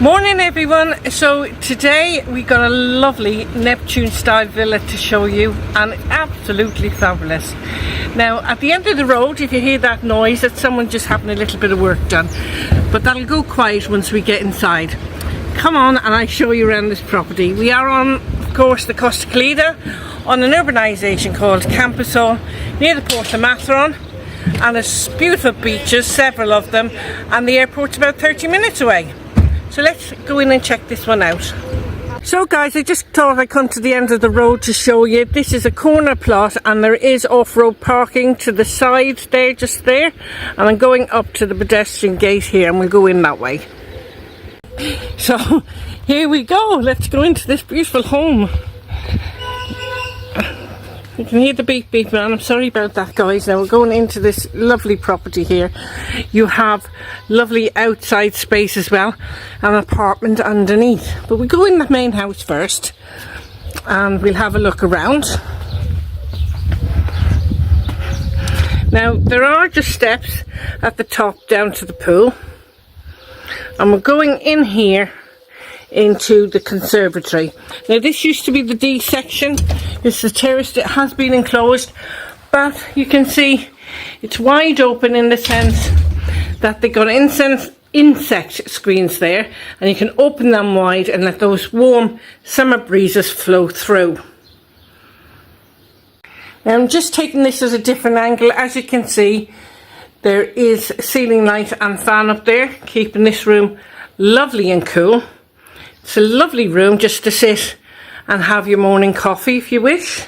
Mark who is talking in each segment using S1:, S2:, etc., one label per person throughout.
S1: Morning everyone. So today we got a lovely Neptune style villa to show you, and it's absolutely fabulous. Now at the end of the road, if you hear that noise, that's someone just having a little bit of work done, but that'll go quiet once we get inside. Come on and I'll show you around this property. We are on, of course, the Costa Calida, on an urbanisation called Camposol, near the port of Mazarron, and there's beautiful beaches, several of them, and the airport's about 30 minutes away. So let's go in and check this one out. So guys, I just thought I'd come to the end of the road to show you. This is a corner plot and there is off-road parking to the side there, just there. And I'm going up to the pedestrian gate here and we'll go in that way. So here we go. Let's go into this beautiful home. You can hear the beep beep, man. I'm sorry about that, guys. Now we're going into this lovely property here. You have lovely outside space as well, an apartment underneath. But we go in the main house first and we'll have a look around. Now there are just steps at the top down to the pool, and we're going in here into the conservatory. Now this used to be the D section. It's the terrace. It has been enclosed, but you can see it's wide open in the sense that they got insect screens there, and you can open them wide and let those warm summer breezes flow through. Now I'm just taking this as a different angle. As you can see, there is ceiling light and fan up there, keeping this room lovely and cool. It's a lovely room just to sit and have your morning coffee if you wish.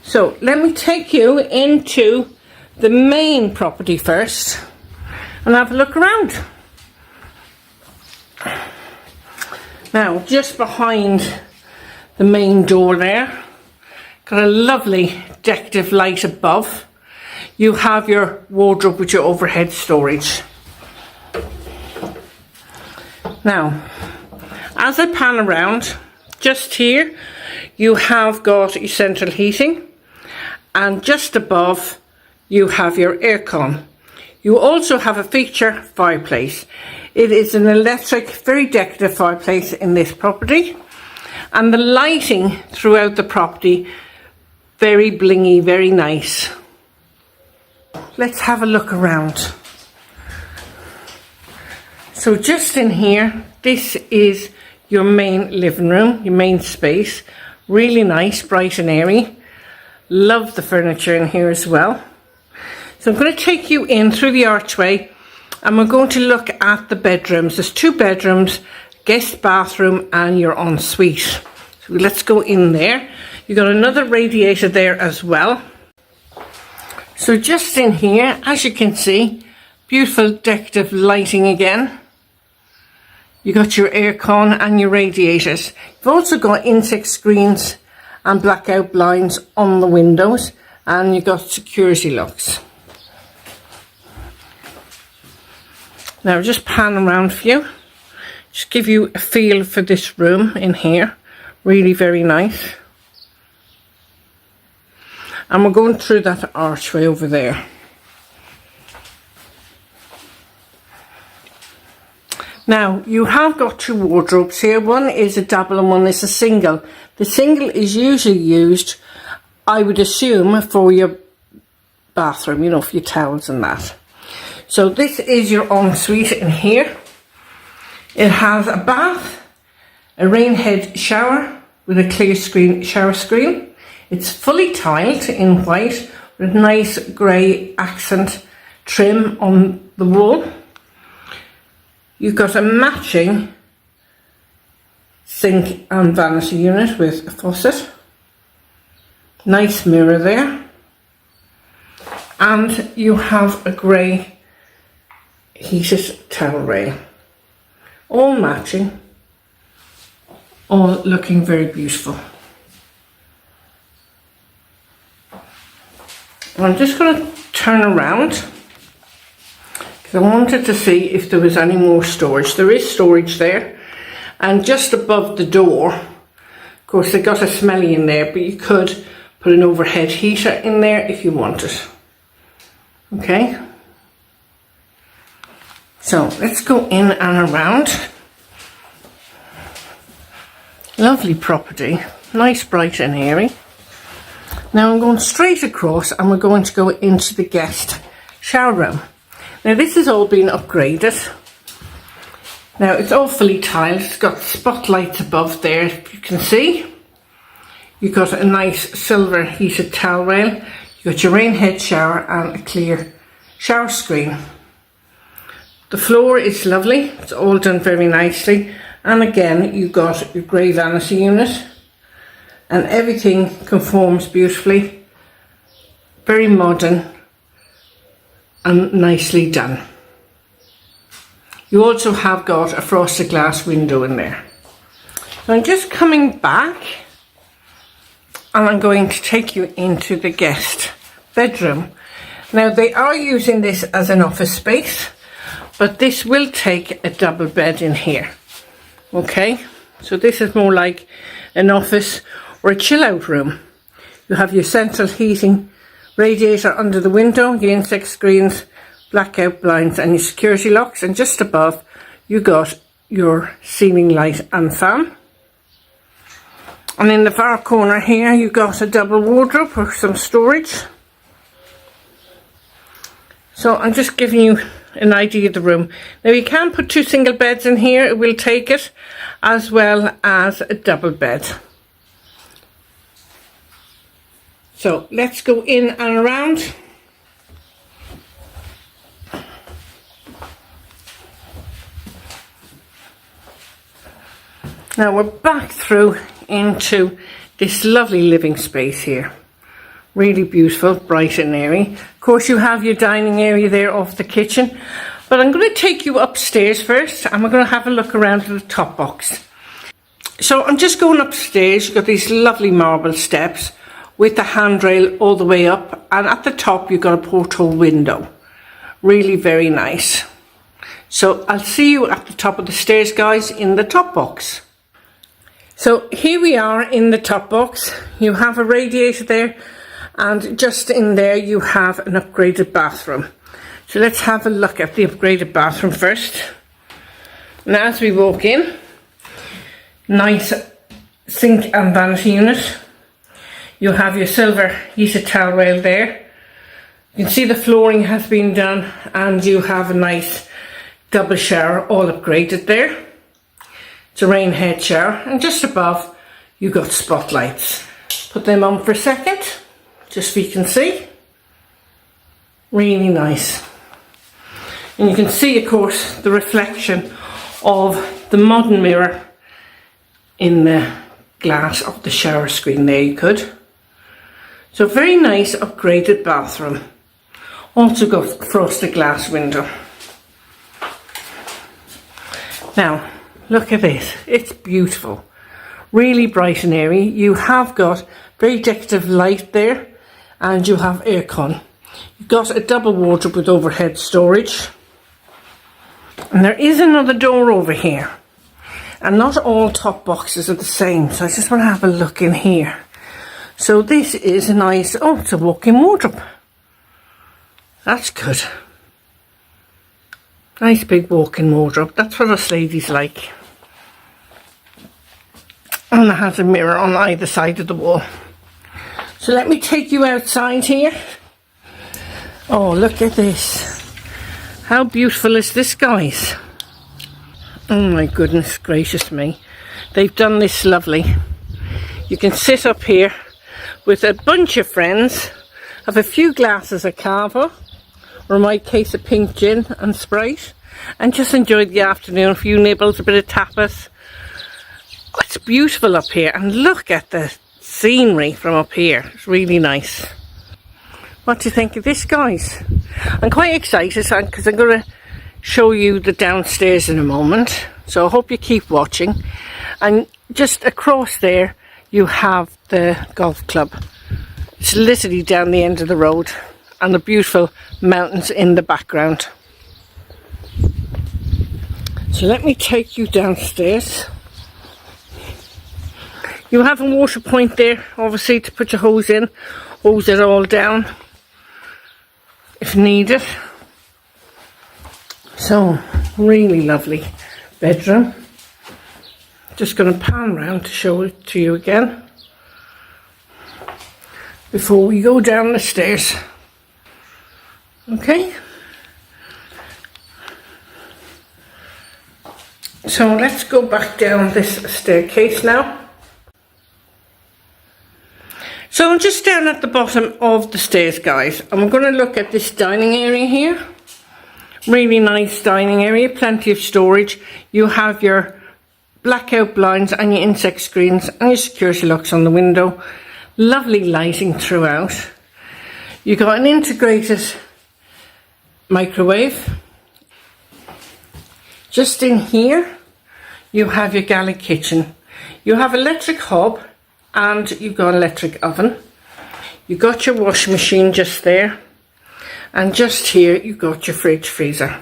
S1: So let me take you into the main property first and have a look around. Now just behind the main door there, got a lovely decorative light above. You have your wardrobe with your overhead storage. Now as I pan around, just here you have got your central heating, and just above you have your aircon. You also have a feature fireplace. It is an electric, very decorative fireplace in this property, and the lighting throughout the property very blingy, very nice. Let's have a look around. So just in here, this is your main living room, your main space. Really nice, bright and airy. Love the furniture in here as well. So I'm going to take you in through the archway and we're going to look at the bedrooms. There's two bedrooms, guest bathroom and your ensuite. So let's go in there. You've got another radiator there as well. So just in here, as you can see, beautiful decorative lighting again. You got your aircon and your radiators. You've also got insect screens and blackout blinds on the windows, and you've got security locks. Now just pan around for you. Just give you a feel for this room in here. Really very nice. And we're going through that archway over there. Now, you have got two wardrobes here. One is a double and one is a single. The single is usually used, I would assume, for your bathroom, you know, for your towels and that. So this is your ensuite in here. It has a bath, a rain head shower with a clear screen, shower screen. It's fully tiled in white with nice grey accent trim on the wall. You've got a matching sink and vanity unit with a faucet. Nice mirror there. And you have a grey heated towel rail. All matching. All looking very beautiful. I'm just going to turn around. I wanted to see if there was any more storage. There is storage there, and just above the door, of course they got a smelly in there, but you could put an overhead heater in there if you wanted. Okay, so let's go in and around. Lovely property, nice, bright and airy. Now I'm going straight across and we're going to go into the guest shower room. Now this has all been upgraded. Now it's all fully tiled, it's got spotlights above there, if you can see. You've got a nice silver heated towel rail, you've got your rain head shower and a clear shower screen. The floor is lovely, it's all done very nicely. And again, you've got your grey vanity unit and everything conforms beautifully. Very modern and nicely done. You also have got a frosted glass window in there. Now I'm just coming back and I'm going to take you into the guest bedroom. Now they are using this as an office space, but this will take a double bed in here. Okay, so this is more like an office or a chill out room. You have your central heating radiator under the window, your insect screens, blackout blinds and your security locks, and just above you got your ceiling light and fan. And in the far corner here you got a double wardrobe for some storage. So I'm just giving you an idea of the room. Now you can put 2 single beds in here, it will take it, as well as a double bed. So let's go in and around. Now we're back through into this lovely living space here. Really beautiful, bright and airy. Of course you have your dining area there off the kitchen. But I'm going to take you upstairs first and we're going to have a look around at the top box. So I'm just going upstairs. You've got these lovely marble steps with the handrail all the way up. And at the top you've got a porthole window. Really very nice. So I'll see you at the top of the stairs, guys, in the top box. So here we are in the top box. You have a radiator there. And just in there you have an upgraded bathroom. So let's have a look at the upgraded bathroom first. And as we walk in, nice sink and vanity unit. You have your silver heated towel rail there. You can see the flooring has been done and you have a nice double shower all upgraded there. It's a rain head shower and just above you got spotlights. Put them on for a second. Just so you can see, really nice. And you can see, of course, the reflection of the modern mirror in the glass of the shower screen there, you could. So very nice upgraded bathroom. Also got frosted glass window. Now, look at this, it's beautiful. Really bright and airy. You have got very decorative light there. And you have aircon. You've got a double wardrobe with overhead storage. And there is another door over here. And not all top boxes are the same. So I just want to have a look in here. So this is a nice, oh, it's a walk-in wardrobe. That's good. Nice big walk-in wardrobe. That's what us ladies like. And it has a mirror on either side of the wall. So let me take you outside here. Oh, look at this. How beautiful is this, guys? Oh my goodness gracious me. They've done this lovely. You can sit up here with a bunch of friends, have a few glasses of cava, or in my case a pink gin and Sprite, and just enjoy the afternoon, a few nibbles, a bit of tapas. Oh, it's beautiful up here, and look at the scenery from up here. It's really nice. What do you think of this, guys? I'm quite excited because I'm going to show you the downstairs in a moment, so I hope you keep watching. And just across there you have the golf club. It's literally down the end of the road and the beautiful mountains in the background. So let me take you downstairs. You have a water point there, obviously, to put your hose in, hose it all down if needed. So, really lovely bedroom. Just going to pan around to show it to you again before we go down the stairs. Okay. So let's go back down this staircase now. So I'm just down at the bottom of the stairs, guys, and we're going to look at this dining area here. Really nice dining area, plenty of storage. You have your blackout blinds and your insect screens and your security locks on the window. Lovely lighting throughout. You got an integrated microwave. Just in here, you have your galley kitchen. You have electric hob and you've got electric oven. You got your washing machine just there. And just here, you've got your fridge freezer.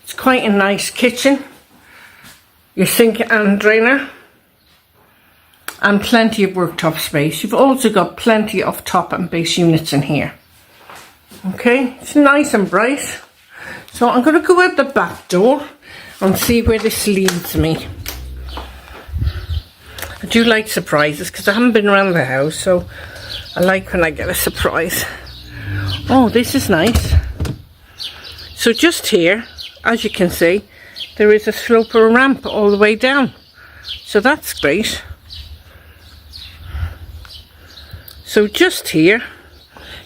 S1: It's quite a nice kitchen. Your sink and drainer. And plenty of worktop space. You've also got plenty of top and base units in here. Okay, it's nice and bright. So I'm going to go out the back door and see where this leads me. I do like surprises because I haven't been around the house, so I like when I get a surprise. Oh, this is nice. So just here, as you can see, there is a slope or a ramp all the way down. So that's great. So just here,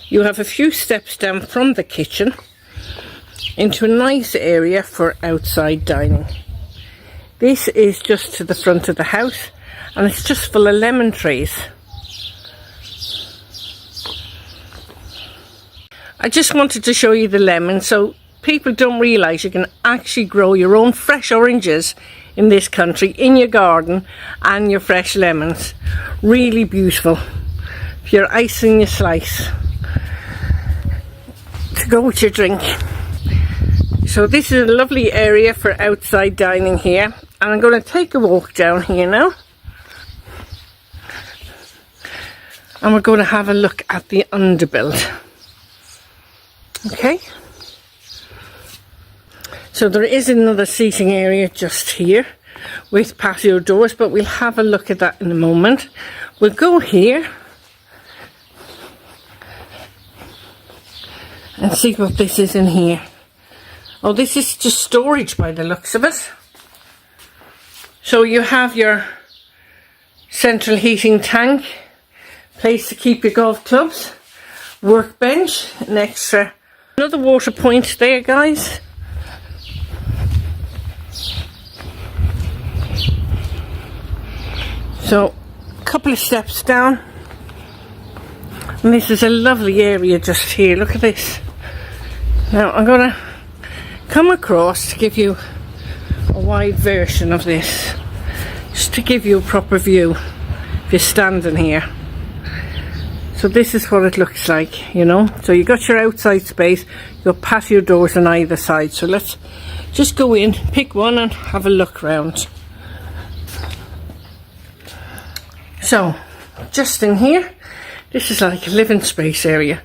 S1: you have a few steps down from the kitchen into a nice area for outside dining. This is just to the front of the house and it's just full of lemon trees. I just wanted to show you the lemons so people don't realise you can actually grow your own fresh oranges in this country, in your garden, and your fresh lemons. Really beautiful. If you're icing your slice to go with your drink. So this is a lovely area for outside dining here, and I'm going to take a walk down here now and we're going to have a look at the underbuild. Okay, so there is another seating area just here with patio doors, but we'll have a look at that in a moment. We'll go here and see what this is in here. Oh, this is just storage by the looks of it. So you have your central heating tank, place to keep your golf clubs, workbench, an extra, another water point there, guys. So a couple of steps down, and this is a lovely area just here. Look at this. Now I'm going to come across to give you a wide version of this, just to give you a proper view if you're standing here. So this is what it looks like, you know. So you got your outside space, your patio doors on either side. So let's just go in, pick one and have a look round. So just in here, this is like a living space area.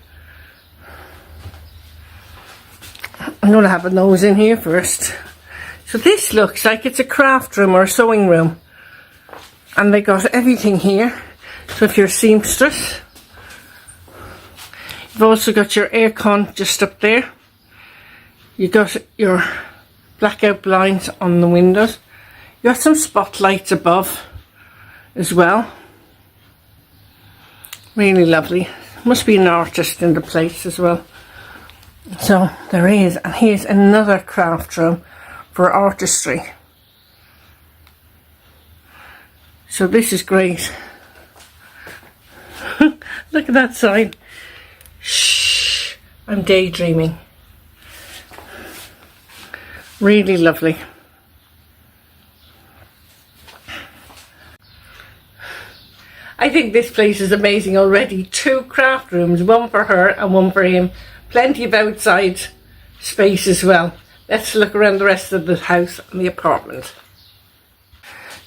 S1: I'm going to have a nose in here first. So this looks like it's a craft room or a sewing room. And they got everything here. So if you're a seamstress, you've also got your aircon just up there. You got your blackout blinds on the windows. You got some spotlights above as well. Really lovely. Must be an artist in the place as well. So there is, and here's another craft room for artistry. So this is great. Look at that sign. Shh, I'm daydreaming. Really lovely. I think this place is amazing already. 2 craft rooms, one for her and one for him. Plenty of outside space as well. Let's look around the rest of the house and the apartment.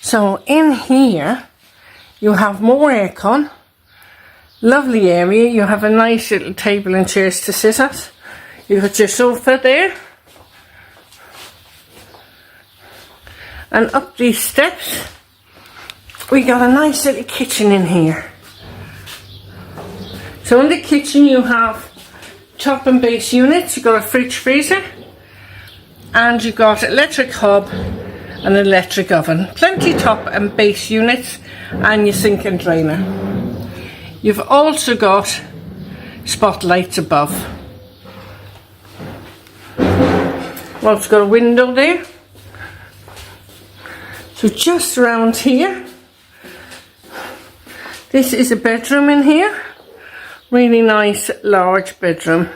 S1: So in here you have more aircon. Lovely area. You have a nice little table and chairs to sit at. You've got your sofa there. And up these steps, we got a nice little kitchen in here. So in the kitchen you have top and base units, you've got a fridge freezer, and you've got electric hob and electric oven. Plenty top and base units, and your sink and drainer. You've also got spotlights above. Well, it's got a window there. So just around here, this is a bedroom in here. Really nice large bedroom,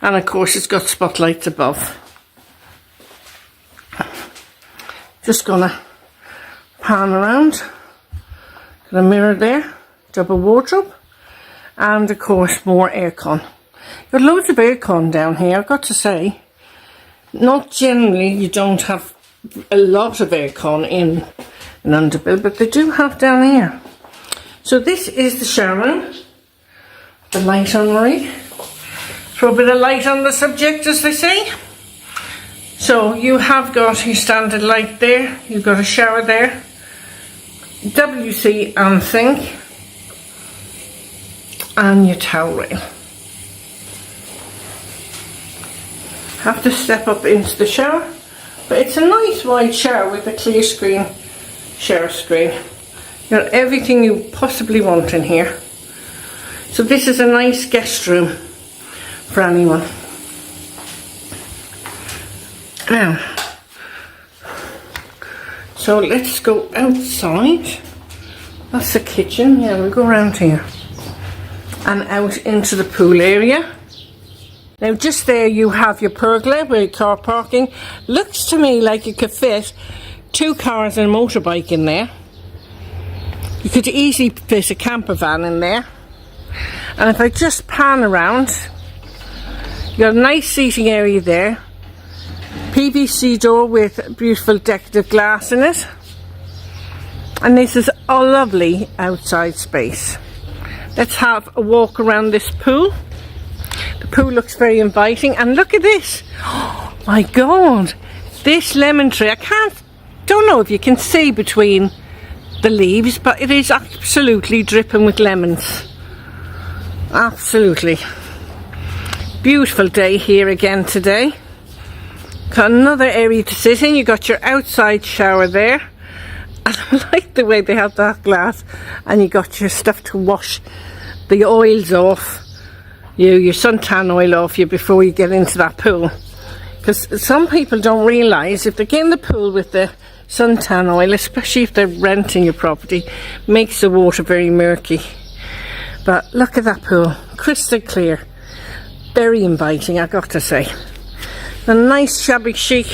S1: and of course it's got spotlights above. Just gonna pan around. Got a mirror there, double wardrobe, and of course more aircon. Got loads of aircon down here, I've got to say. Not generally, you don't have a lot of aircon in an underbuild, but they do have down here. So this is the shower room. The light on, Marie. Throw a bit of light on the subject, as they say. So you have got your standard light there. You've got a shower there. WC and sink. And your towel rail. Have to step up into the shower. But it's a nice wide shower with a clear screen shower screen. You got everything you possibly want in here. So this is a nice guest room for anyone. Now, so let's go outside. That's the kitchen. Yeah, we'll go around here and out into the pool area. Now just there you have your pergola with car parking. Looks to me like you could fit 2 cars and a motorbike in there. You could easily fit a camper van in there. And if I just pan around, you got a nice seating area there. PVC door with beautiful decorative glass in it. And this is a lovely outside space. Let's have a walk around this pool. The pool looks very inviting, and look at this. Oh my God, this lemon tree. Don't know if you can see between the leaves, but it is absolutely dripping with lemons. Absolutely. Beautiful day here again today. Got another area to sit in. You got your outside shower there. And I like the way they have that glass. And you got your stuff to wash the oils off. Your suntan oil off you before you get into that pool. Because some people don't realise if they get in the pool with the suntan oil, especially if they're renting your property, makes the water very murky. But look at that pool, crystal clear, very inviting, I got to say. A nice shabby chic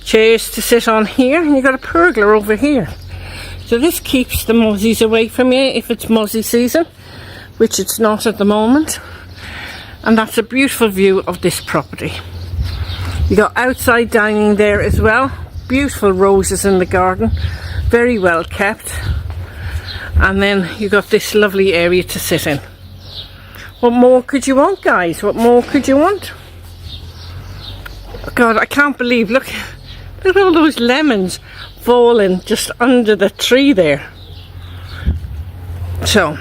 S1: chairs to sit on here, and you've got a pergola over here. So this keeps the mozzies away from you if it's mozzie season, which it's not at the moment. And that's a beautiful view of this property. You got outside dining there as well. Beautiful roses in the garden, very well kept. And then you got this lovely area to sit in. What more could you want, guys? What more could you want? God, I can't believe, look at all those lemons falling just under the tree there. So,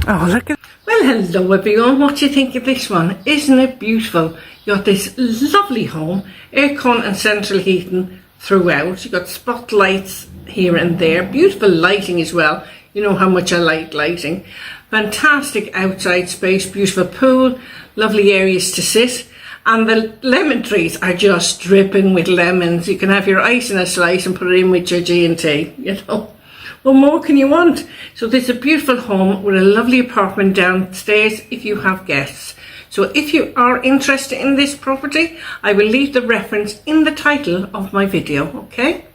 S1: oh look at, well hello everyone, what do you think of this one? Isn't it beautiful? You got this lovely home, aircon and central heating throughout. You got spotlights here and there, beautiful lighting as well. You know how much I like lighting. Fantastic outside space, beautiful pool, lovely areas to sit. And the lemon trees are just dripping with lemons. You can have your ice in a slice and put it in with your G&T, you know. What more can you want? So this is a beautiful home with a lovely apartment downstairs if you have guests. So if you are interested in this property, I will leave the reference in the title of my video, okay?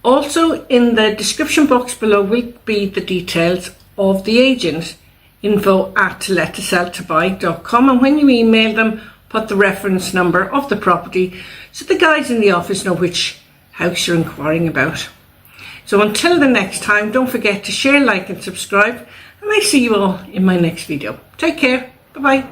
S1: Also in the description box below will be the details of the agent, info@lettoseltobuy.com, and when you email them, put the reference number of the property so the guys in the office know which house you're inquiring about. So until the next time, don't forget to share, like and subscribe, and I see you all in my next video. Take care. Bye bye.